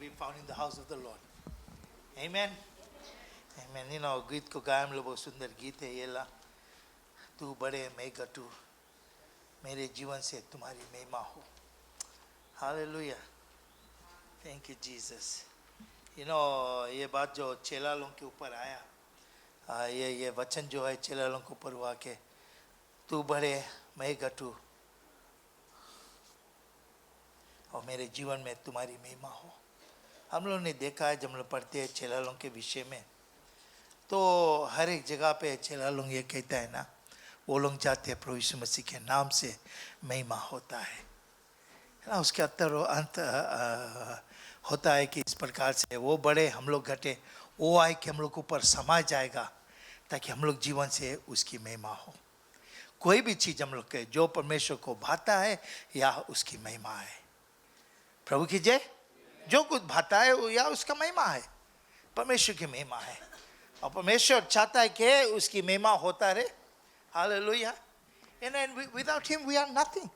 be found in the house of the Lord. Amen. Amen. You know, गीत को गाया हम लोग, बहुत सुंदर गीत है ये ला, तू बड़े मैं घटू, मेरे जीवन से तुम्हारी महिमा हो. Hallelujah. Thank you Jesus. You know, ये बात जो चेला लोगों के ऊपर आया, ये वचन जो है चेला लोगों के ऊपर हुआ के तू बड़े मैं घटू और मेरे जीवन में तुम्हारी महिमा हो. हम लोगों ने देखा है जब हम लोग पढ़ते हैं चेला लोगों के विषय में, तो हर एक जगह पे चेला लोग ये कहता है ना, वो लोग चाहते हैं प्रभु यीशु मसीह के नाम से महिमा होता है ना. उसके अंत होता है कि इस प्रकार से वो बड़े हम लोग घटे, वो आए कि हम लोग के ऊपर समा जाएगा ताकि हम लोग जीवन से उसकी महिमा हो. कोई भी चीज़ हम लोग के जो परमेश्वर को भाता है या उसकी महिमा है. प्रभु की जय. जो कुछ भाता है या उसका महिमा है, परमेश्वर की महिमा है, और परमेश्वर चाहता है कि उसकी महिमा होता रहे. Hallelujah. And without him we are nothing.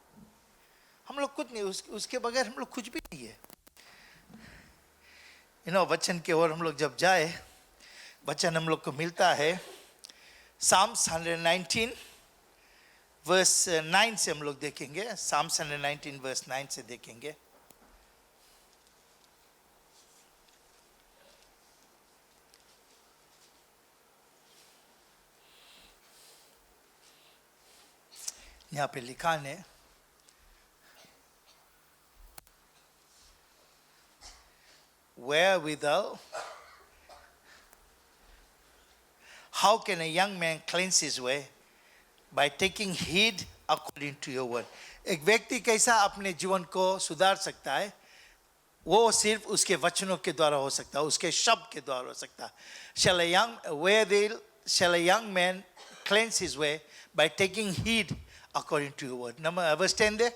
हम लोग कुछ नहीं, उसके बगैर हम लोग कुछ भी नहीं है. वचन के ओर हम लोग जब जाए, वचन हम लोग को मिलता है Psalms 119 वर्स 9 से हम लोग देखेंगे. Psalms 119 वर्स 9 से देखेंगे. यहाँ पे लिखा है, wherewithal how can a young man cleanse his way? By taking heed according to your word. एक व्यक्ति कैसा अपने जीवन को सुधार सकता है, वो सिर्फ उसके वचनों के द्वारा हो सकता है, उसके शब्द के द्वारा हो सकता है. Shall a young man cleanse his way? By taking heed according to your word. Number verse 10 there.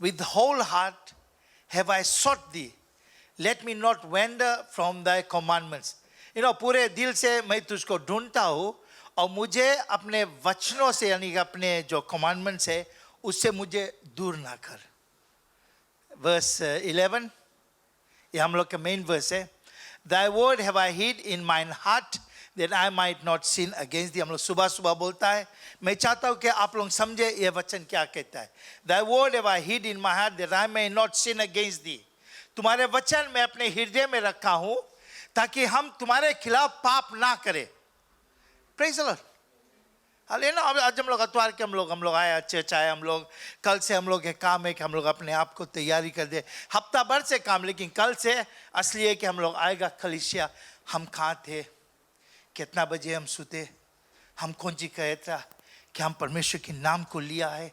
With the whole heart have I sought thee, let me not wander from thy commandments. पूरे दिल से मैं तुझको ढूंढता हूँ और मुझे अपने वचनों से, यानी कि अपने जो कमांडमेंट्स है उससे मुझे दूर ना कर. वर्स 11, ये हम लोग का मेन वर्स है. Thy word have I hid in mine heart that I might not sin against thee. हम लोग सुबह सुबह बोलता है. मैं चाहता हूँ कि आप लोग समझे ये वचन क्या कहता है. Thy word have I hid in my heart that I may not sin against thee. तुम्हारे वचन मैं अपने हृदय में रखा हूँ ताकि हम तुम्हारे खिलाफ पाप ना करें. Praise the Lord. आज हम लोग अतवार के हम लोग आए, चर्च आए हम लोग. कल से हम लोग काम है कि हम लोग अपने आप को तैयारी कर दे. हफ्ता भर से काम, लेकिन कल से असली है कि हम लोग आएगा कलीसिया. हम कहाँ थे, कितना बजे हम सोते, हम कौन सी कहे था कि हम परमेश्वर के नाम को लिया है.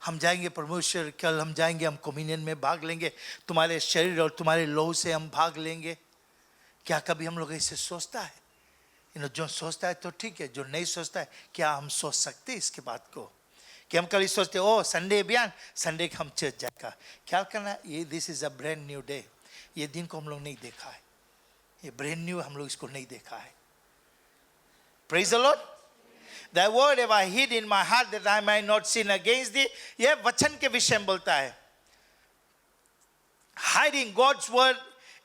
हम जाएंगे परमेश्वर, कल हम जाएंगे, हम कम्युनियन में भाग लेंगे, तुम्हारे शरीर और तुम्हारे लहू से हम भाग लेंगे. क्या कभी हम लोग ऐसे सोचता है? जो सोचता है तो ठीक है, जो नहीं सोचता है, क्या हम सोच सकते इसके बात को कि हम कल सोचते ओ संडे बयान, संडे हम चर्च जाएगा. ख्याल करना, ये this is a brand new day. ये दिन को हम लोग नहीं देखा है, ये ब्रांड न्यू हम लोग इसको नहीं देखा है. Praise the Lord. Thy word have I hid in my heart that I might not sin against thee. ये वचन के विषय में बोलता है. Hiding God's word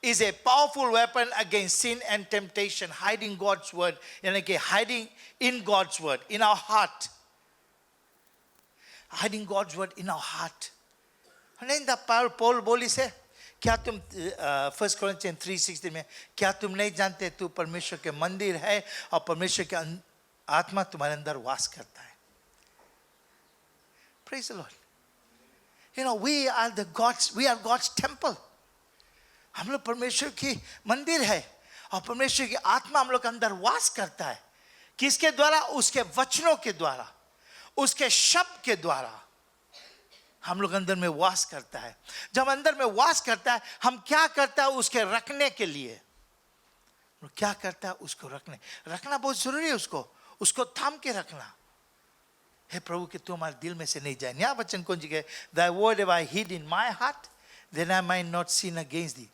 is a powerful weapon against sin and temptation. Hiding God's word, यानी कि hiding in God's word in our heart. Hiding God's word in our heart. नहीं द पॉल बोली से, क्या तुम 1 Corinthians 3:16 में, क्या तुम नहीं जानते तू परमेश्वर के मंदिर है और परमेश्वर के आत्मा तुम्हारे अंदर वास करता है. Praise the Lord. We are God's temple. हम लोग परमेश्वर की मंदिर है और परमेश्वर की आत्मा हम लोग के अंदर वास करता है. किसके द्वारा? उसके वचनों के द्वारा, उसके शब्द के द्वारा हम लोग अंदर में वास करता है. जब अंदर में वास करता है, हम क्या करता है उसके रखने के लिए, क्या करता है उसको रखना बहुत जरूरी है. उसको थाम के रखना. हे प्रभु कि तू हमारे दिल में से नहीं जाए. यहाँ वचन कौन सी है? Thy word have I hid in my heart that I might not sin against thee.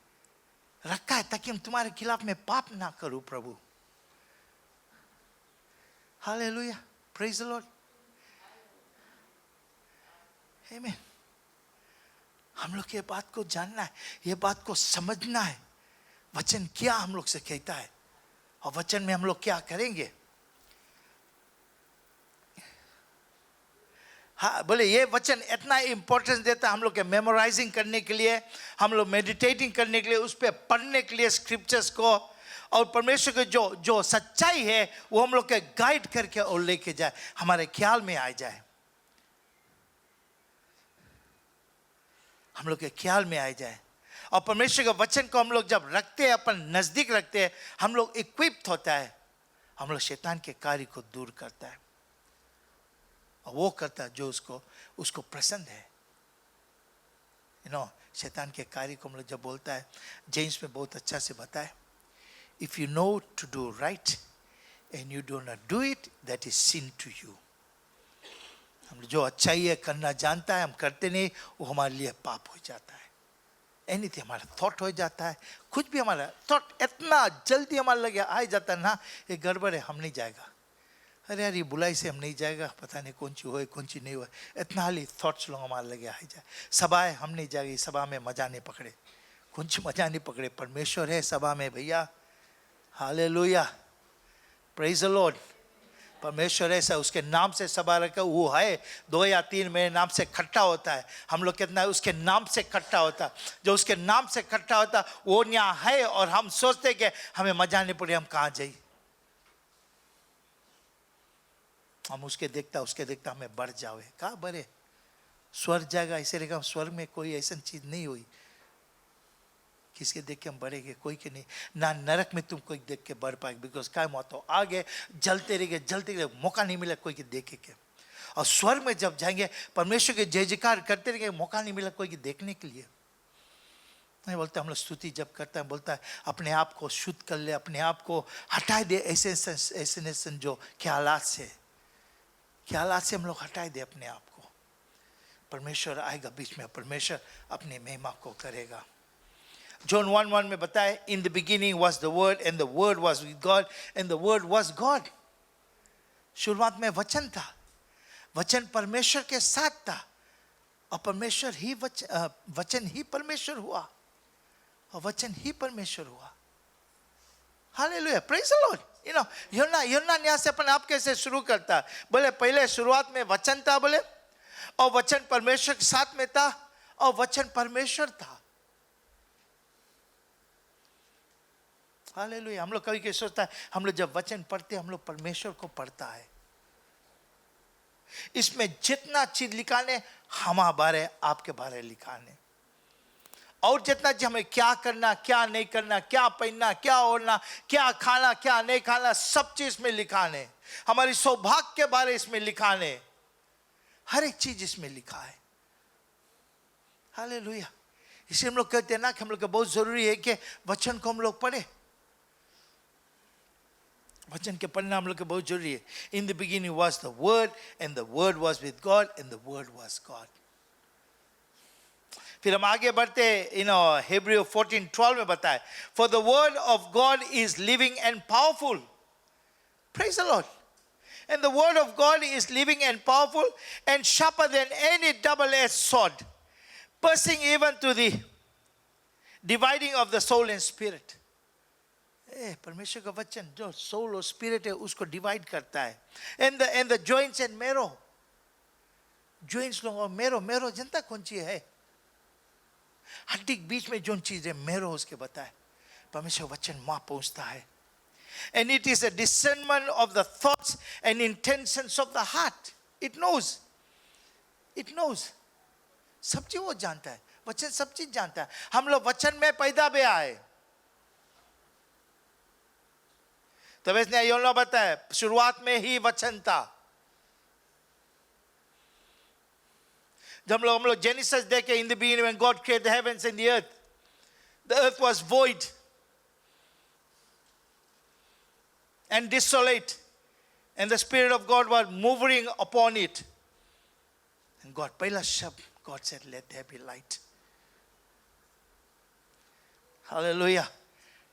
रखा है ताकि हम तुम्हारे खिलाफ में पाप ना करूं प्रभु. Hallelujah. Praise the lord. Amen. हम लोग ये बात को जानना है, ये बात को समझना है, वचन क्या हम लोग से कहता है और वचन में हम लोग क्या करेंगे. हाँ, बोले ये वचन इतना इंपॉर्टेंस देता है हम लोग के मेमोराइजिंग करने के लिए, हम लोग मेडिटेटिंग करने के लिए, उस पर पढ़ने के लिए स्क्रिप्चर्स को, और परमेश्वर के जो सच्चाई है वो हम लोग के गाइड करके और लेके जाए, हमारे ख्याल में आ जाए, हम लोग के ख्याल में आ जाए. और परमेश्वर के वचन को हम लोग जब रखते हैं, अपन नजदीक रखते हैं, हम लोग इक्विप्ड होता है, हम लोग शैतान के कार्य को दूर करता है, और वो करता है जो उसको पसंद है. शैतान के कार्य को हम लोग जब बोलता है, जेम्स में बहुत अच्छा से बताए, if you know to do right and you do not do it, that is sin to you. हम जो अच्छाई है करना जानता है, हम करते नहीं, वो हमारे लिए पाप हो जाता है. एनीथिंग, हमारा थॉट हो जाता है, कुछ भी हमारा थॉट इतना जल्दी हमारे लगे आ जाता है ना, ये गड़बड़ है, हम नहीं जाएगा, अरे यार ये बुलाई से हम नहीं जाएगा, पता नहीं कौन सी हो कौन सी नहीं हो, इतना हाली थॉट्स लोग हमारे लगे आ जाए. सभा है, हम नहीं जाएगी, सभा में मजा नहीं पकड़े, कौन सी मजा नहीं पकड़े, परमेश्वर है सभा में भैया. Hallelujah, praise the Lord. परमेश्वर ऐसा, उसके नाम से सभा रखा, वो है 2 या 3 मेरे नाम से इकट्ठा होता है. हम लोग कितना उसके नाम से इकट्ठा होता, जो उसके नाम से इकट्ठा होता वो यहाँ है, और हम सोचते कि हमें मजा नहीं पड़े, हम कहाँ जाइए, हम उसके देखता हमें बढ़ जावे, कहाँ बढ़े, स्वर्ग जाएगा ऐसे रहेगा. स्वर्ग में कोई ऐसा चीज नहीं हुई, किसके देख के हम बढ़ेंगे, कोई के नहीं, ना नरक में तुम कोई देख के बढ़ पाएगा, बिकॉज क्या मौत हो आगे जलते रहे, मौका नहीं मिला कोई के देखे के. और स्वर्ग में जब जाएंगे परमेश्वर के जय जयकार करते रहेंगे, मौका नहीं मिला कोई के देखने के लिए. नहीं बोलते, हम लोग स्तुति जब करता है, बोलता है अपने आप को शुद्ध कर ले, अपने आप को हटाए दे ऐसे जो ख्यालात से हम लोग हटाए दे अपने आप को. परमेश्वर आएगा बीच में, परमेश्वर अपनी महिमा को करेगा. John 1:1 में बताए, in the beginning was the word and the word was with God and the word was God. शुरुआत में वचन था, वचन परमेश्वर के साथ था, और परमेश्वर ही वचन ही परमेश्वर हुआ, और वचन ही परमेश्वर हुआ. Hallelujah, praise the Lord. यूहन्ना यहाँ से अपने आप कैसे शुरू करता है, बोले पहले शुरुआत में वचन था, बोले, और वचन परमेश्वर के साथ में था, और वचन परमेश्वर था. हालेलुया. हम लोग कभी कभी सोचता है, हम लोग जब वचन पढ़ते हैं, हम लोग परमेश्वर को पढ़ता है, इसमें जितना चीज लिखा है हमारे बारे, आपके बारे लिखा है, और जितना जी हमें क्या करना, क्या नहीं करना, क्या पहनना, क्या ओढ़ना, क्या खाना, क्या नहीं खाना, सब चीज में लिखा है. हमारी सौभाग्य के बारे इसमें लिखा है, हर एक चीज इसमें लिखा है. हालेलुया. इसलिए हम लोग कहते हैं ना कि हम लोग को बहुत जरूरी है कि वचन को हम लोग पढ़े, वचन के पढ़ना हम लोग को बहुत जरूरी है. In the beginning was the word and the word was with God and the word was God. फिर हम आगे बढ़ते, Hebrew 14:12 में बताए, for the word of God is living and powerful. Praise the Lord. And the word of God is living and powerful and sharper than any double-edged sword, piercing even to the dividing of the soul and spirit. परमेश्वर का वचन जो soul और spirit है उसको divide करता है. And the joints and marrow, joints लोग और marrow जनता कौन सी है, हड्डी के बीच में जो चीज है marrow, उसके बताए परमेश्वर वचन वहां पहुंचता है. And it is a discernment of the thoughts and intentions of the heart. It knows. सब चीज वो जानता है, वचन सब चीज जानता है. हम लोग वचन में पैदा भी आए. तो वैसे यूहन्ना बताया शुरुआत में ही वचन था. जब हम लोग जेनेसिस देखे, in the beginning when God created the heavens and the earth was void and desolate, and the Spirit of God was moving upon it. And God, पहला शब्द, God said, let there be light. Hallelujah.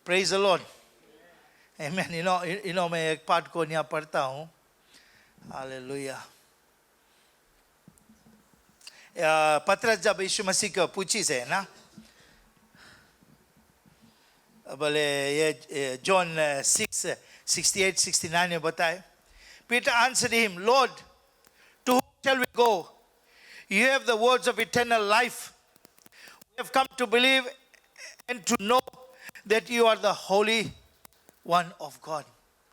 Praise the Lord. Amen. मैं एक पाठ को यहाँ पढ़ता हूँ. Hallelujah. पतरस जब यीशु मसीह को पूछी से ना, बोले ये जॉन 6:68-69 में बताए, Peter answered him, Lord, to whom shall we go? You have the words of eternal life. We have come to believe and to know that you are the Holy One of God.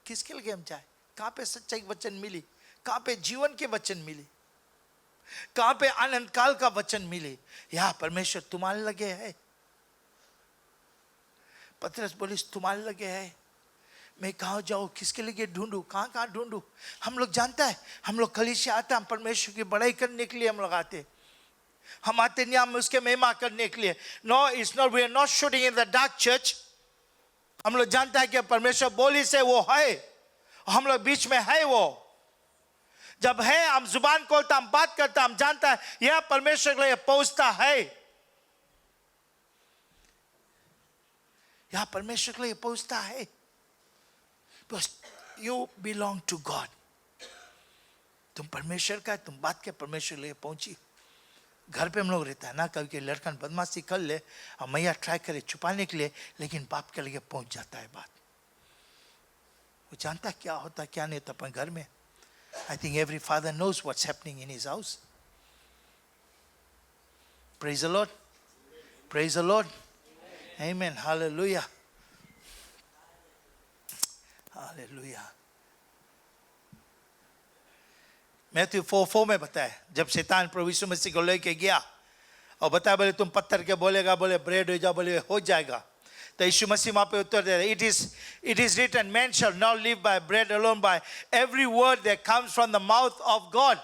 किसके लिए हम जाए? कहाँ पे सच्चाई वचन मिली? कहाँ पे जीवन के वचन मिली? कहाँ पे आनंद काल का वचन मिली? यहाँ परमेश्वर तुम्हारे लगे है। पतरस बोले तुम्हारे लगे है, मैं कहाँ जाऊँ, किसके लिए ढूंढूं, कहाँ कहाँ ढूंढूं? हम लोग जानता है, हम लोग कलीसिया आते हैं, हम परमेश्वर की बड़ाई करने के लिए हम लोग आते, हम आते नहीं हम उसके महिमा करने के लिए। No, it's not, we are not shooting in the dark church. हम लोग जानता है कि परमेश्वर बोली से वो है, हम लोग बीच में है। वो जब है हम जुबान खोलता, हम बात करता, हम जानता है यह परमेश्वर के लिए पहुंचता है, यह परमेश्वर के लिए पहुंचता है। Because you belong to God. तुम परमेश्वर का है, तुम बात के परमेश्वर ले पहुंची। घर पे हम लोग रहता है ना, कभी के लड़का बदमाशी कर ले और मैया ट्राई करे छुपाने के लिए, लेकिन बाप के लिए पहुंच जाता है बात। वो जानता क्या होता क्या नहीं होता अपन घर में। I think every father knows what's happening in his house. Praise the Lord. Praise the Lord. Amen. Hallelujah. Hallelujah. Matthew 4:4 में बताया, जब शैतान प्रभु यीशु मसीह को लेके गया और बताया बोले तुम पत्थर के बोलेगा, बोले ब्रेड हो जाओ, बोले हो जाएगा। तो यीशु मसीह वहां पे उत्तर दे रहे, it is written, man shall not live by bread alone, by every word that comes from the mouth of God.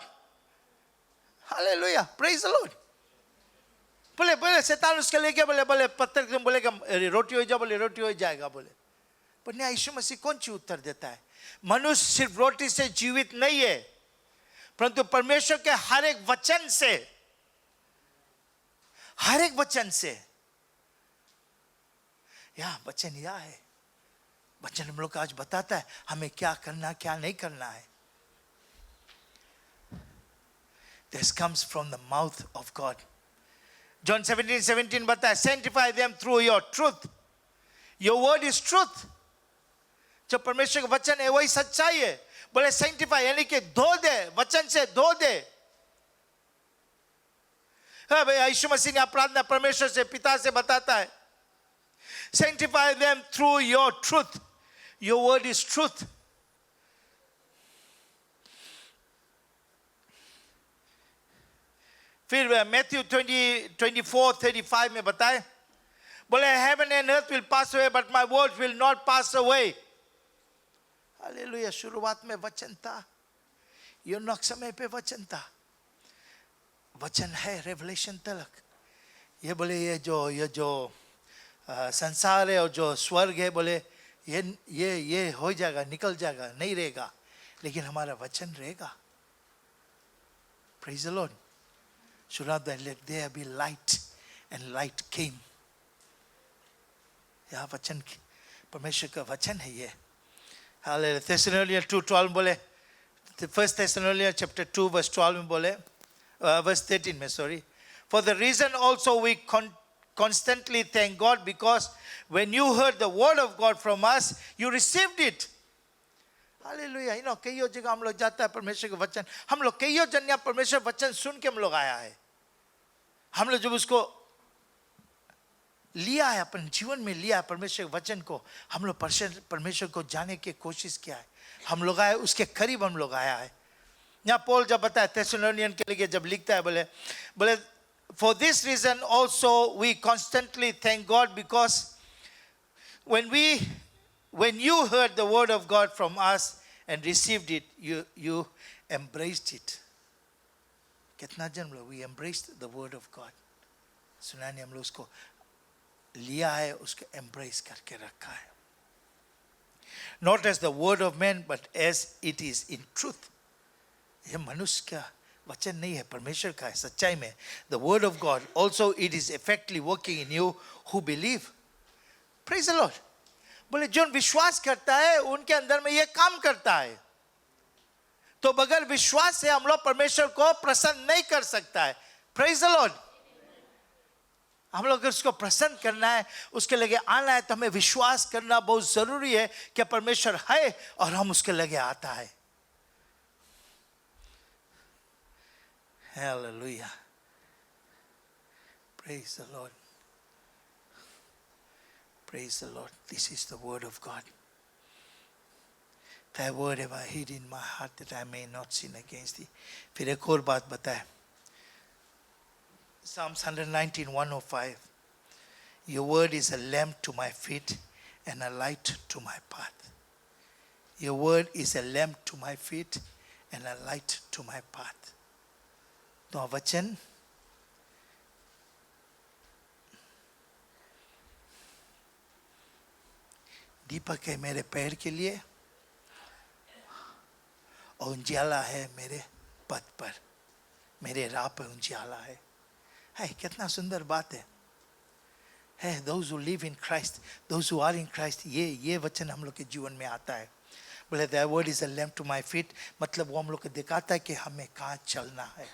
Hallelujah. Praise the Lord. बोले बोले शैतान उसके लेके बोले बोले पत्थर तुम बोलेगा रोटी हो जाओ, बोले रोटी हो जाएगा। बोले पर नहीं, यीशु मसीह कौन सी उत्तर देता है? मनुष्य सिर्फ रोटी से जीवित नहीं है, परंतु परमेश्वर के हर एक वचन से, हर एक वचन से। यह वचन यह है, वचन हम लोग आज बताता है हमें क्या करना क्या नहीं करना है। This comes from the mouth of God. John 17:17 बताया, sanctify them through your truth. Your word is truth. जो परमेश्वर का वचन है वही सच्चाई है। बोले सेंटिफाई यानी कि धो दे, वचन से धो दे। हाँ भाई, यीशु मसीह ने प्रार्थना परमेश्वर से पिता से बताता है, sanctify them through your truth. Your word is truth. फिर मैथ्यू 24:35 में बताए, बोले heaven and earth will pass away but my words will not pass away. Hallelujah. शुरुआत में वचन था, यूनोक समय पे वचन था, वचन है रेवलेशन तक। ये बोले ये जो संसार है और जो स्वर्ग है, बोले ये हो जाएगा, निकल जाएगा, नहीं रहेगा, लेकिन हमारा वचन रहेगा। Praise the Lord. सुना that let there be light and light came. यह वचन परमेश्वर का वचन है ये। Hallelujah. Thessalonians 2:12 बोले, 1 Thessalonians chapter 2 verse 12 में बोले, verse 13 में sorry. For the reason also we constantly thank God, because when you heard the word of God from us, you received it. Hallelujah. You know, कईयों जगह हम लोग जाता है परमेश्वर का वचन, हम लोग कईयों जन परमेश्वर वचन सुन के हम लोग आया है। हम लोग जब उसको लिया है, अपने जीवन में लिया है परमेश्वर के वचन को, हम लोग परमेश्वर को जाने की कोशिश किया है, हम लोग आए उसके करीब, हम लोग आया है। यहाँ पौल जब बताया थेसलोनियन के लिए जब लिखता है, बोले for this reason also we constantly thank God, because when you heard the word of God from us and received it, you embraced it. कितना जन लोग we embraced the word of God, सुनाने हम लोग उसको लिया है, उसको embrace करके रखा है। Not as the word of man but as it is in truth. ये मनुष्य का वचन नहीं है, परमेश्वर का है सच्चाई में। The word of God also it is effectively working in you who believe. Praise the Lord. बोले जो विश्वास करता है उनके अंदर में ये काम करता है। तो बगैर विश्वास से हम लोग परमेश्वर को प्रसन्न नहीं कर सकता है। Praise the Lord. हम लोग उसको प्रसन्न करना है, उसके लगे आना है, तो हमें विश्वास करना बहुत जरूरी है कि परमेश्वर है और हम उसके लगे आता है। Hallelujah, praise the Lord, praise the Lord. This is the word of God. Thy word have I hid in my heart that I may not sin against thee. फिर एक और बात बताए, Psalms 119:105. Your word is a lamp to my feet and a light to my path. Your word is a lamp to my feet and a light to my path. तो वचन दीपक है मेरे पैर के लिए और उजियाला है मेरे पथ पर, मेरे राह पर उजियाला है। कितना सुंदर बात है। those who live in Christ, those who are in Christ, ये वचन हम लोग के जीवन में आता है। बोले thy word is a lamp to my feet, मतलब वो हम लोग को दिखाता है कि हमें कहाँ चलना है।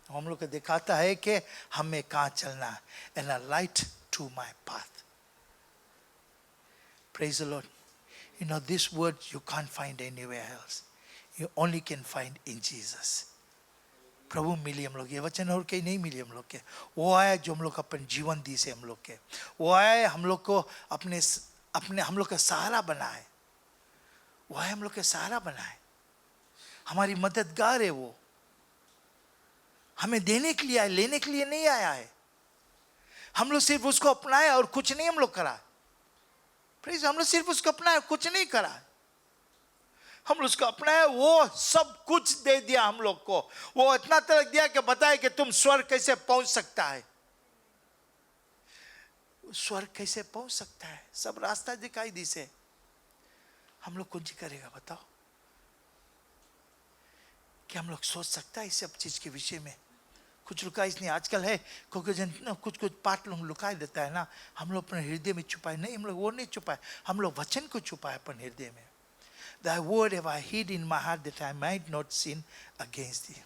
हम लोग को दिखाता है कि हमें कहाँ चलना है। and a light to my path. Praise the Lord. You know, this word you can't find anywhere else. You only can find in Jesus. प्रभु मिली हम लोग, ये वचन और कहीं नहीं मिली हम लोग के। वो आया जो हम लोग अपन जीवन दी से हम लोग के, वो आया हम लोग को अपने हम लोग का सहारा बनाए, वो आया हम लोग का सहारा बनाए, हमारी मददगार है वो, हमें देने के लिए आया, लेने के लिए नहीं आया है। हम लोग सिर्फ उसको अपनाया और कुछ नहीं हम लोग करा। प्लीज, हम लोग सिर्फ उसको अपनाया, कुछ नहीं करा। हम लोग उसको अपनाया, वो सब कुछ दे दिया हम लोग को। वो इतना तक दिया कि बताए कि तुम स्वर्ग कैसे पहुंच सकता है, स्वर्ग कैसे पहुंच सकता है, सब रास्ता दिखाई दी से। हम लोग कुछ करेगा बताओ? क्या हम लोग सोच सकता है इस सब चीज के विषय में? कुछ लुका इसने आजकल है, क्योंकि कुछ पाठ लोग लुका देता है ना, हम लोग अपने हृदय में छुपाए नहीं, हम लोग वो नहीं छुपाए, हम लोग वचन को छुपाए अपने हृदय में। Thy word have I hid in my heart that I might not sin against thee.